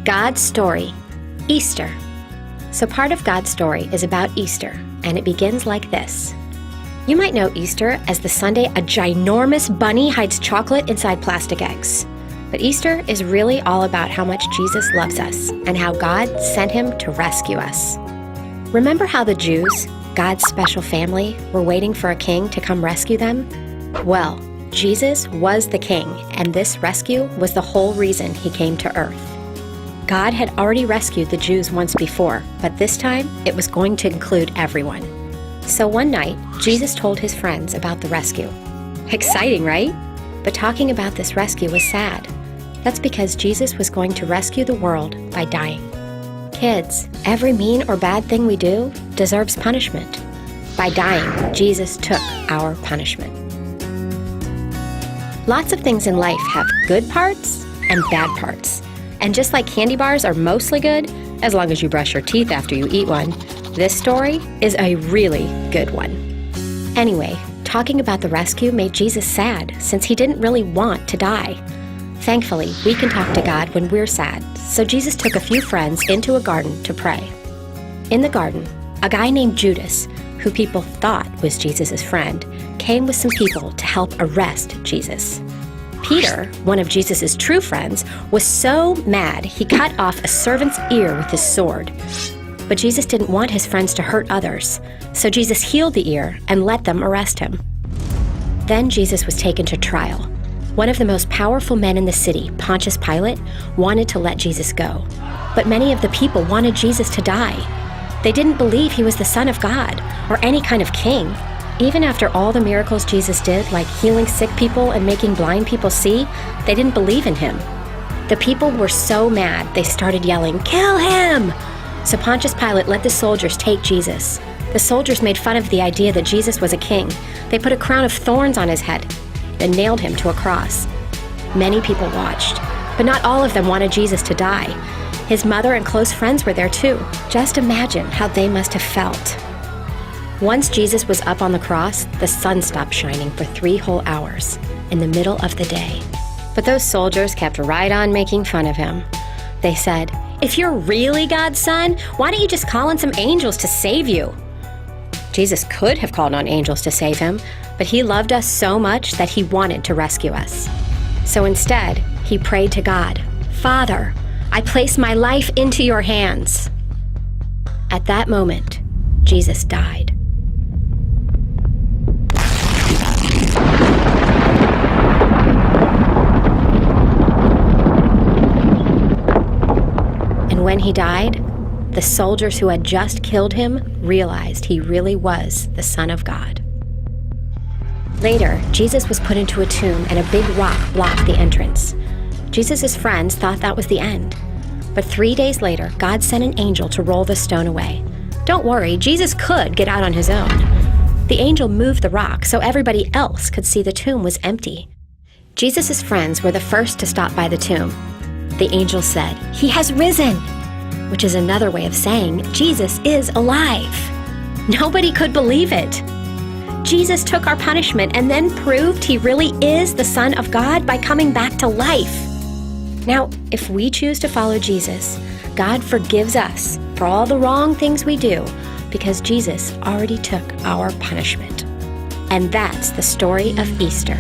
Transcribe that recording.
God's story, Easter. So part of God's story is about Easter, and it begins like this. You might know Easter as the Sunday a ginormous bunny hides chocolate inside plastic eggs. But Easter is really all about how much Jesus loves us and how God sent him to rescue us. Remember how the Jews, God's special family, were waiting for a king to come rescue them? Well, Jesus was the king, and this rescue was the whole reason he came to earth. God had already rescued the Jews once before, but this time it was going to include everyone. So one night, Jesus told his friends about the rescue. Exciting, right? But talking about this rescue was sad. That's because Jesus was going to rescue the world by dying. Kids, every mean or bad thing we do deserves punishment. By dying, Jesus took our punishment. Lots of things in life have good parts and bad parts. And just like candy bars are mostly good, as long as you brush your teeth after you eat one, this story is a really good one. Anyway, talking about the rescue made Jesus sad since he didn't really want to die. Thankfully, we can talk to God when we're sad, so Jesus took a few friends into a garden to pray. In the garden, a guy named Judas, who people thought was Jesus' friend, came with some people to help arrest Jesus. Peter, one of Jesus' true friends, was so mad he cut off a servant's ear with his sword. But Jesus didn't want his friends to hurt others, so Jesus healed the ear and let them arrest him. Then Jesus was taken to trial. One of the most powerful men in the city, Pontius Pilate, wanted to let Jesus go. But many of the people wanted Jesus to die. They didn't believe he was the Son of God or any kind of king. Even after all the miracles Jesus did, like healing sick people and making blind people see, they didn't believe in him. The people were so mad, they started yelling, "Kill him!" So Pontius Pilate let the soldiers take Jesus. The soldiers made fun of the idea that Jesus was a king. They put a crown of thorns on his head and nailed him to a cross. Many people watched, but not all of them wanted Jesus to die. His mother and close friends were there too. Just imagine how they must have felt. Once Jesus was up on the cross, the sun stopped shining for 3 whole hours in the middle of the day. But those soldiers kept right on making fun of him. They said, "If you're really God's son, why don't you just call on some angels to save you?" Jesus could have called on angels to save him, but he loved us so much that he wanted to rescue us. So instead, he prayed to God, "Father, I place my life into your hands." At that moment, Jesus died. And when he died, the soldiers who had just killed him realized he really was the Son of God. Later, Jesus was put into a tomb and a big rock blocked the entrance. Jesus' friends thought that was the end. But 3 days later, God sent an angel to roll the stone away. Don't worry, Jesus could get out on his own. The angel moved the rock so everybody else could see the tomb was empty. Jesus' friends were the first to stop by the tomb. The angel said, "He has risen," which is another way of saying Jesus is alive. Nobody could believe it. Jesus took our punishment and then proved he really is the Son of God by coming back to life. Now, if we choose to follow Jesus, God forgives us for all the wrong things we do because Jesus already took our punishment. And that's the story of Easter.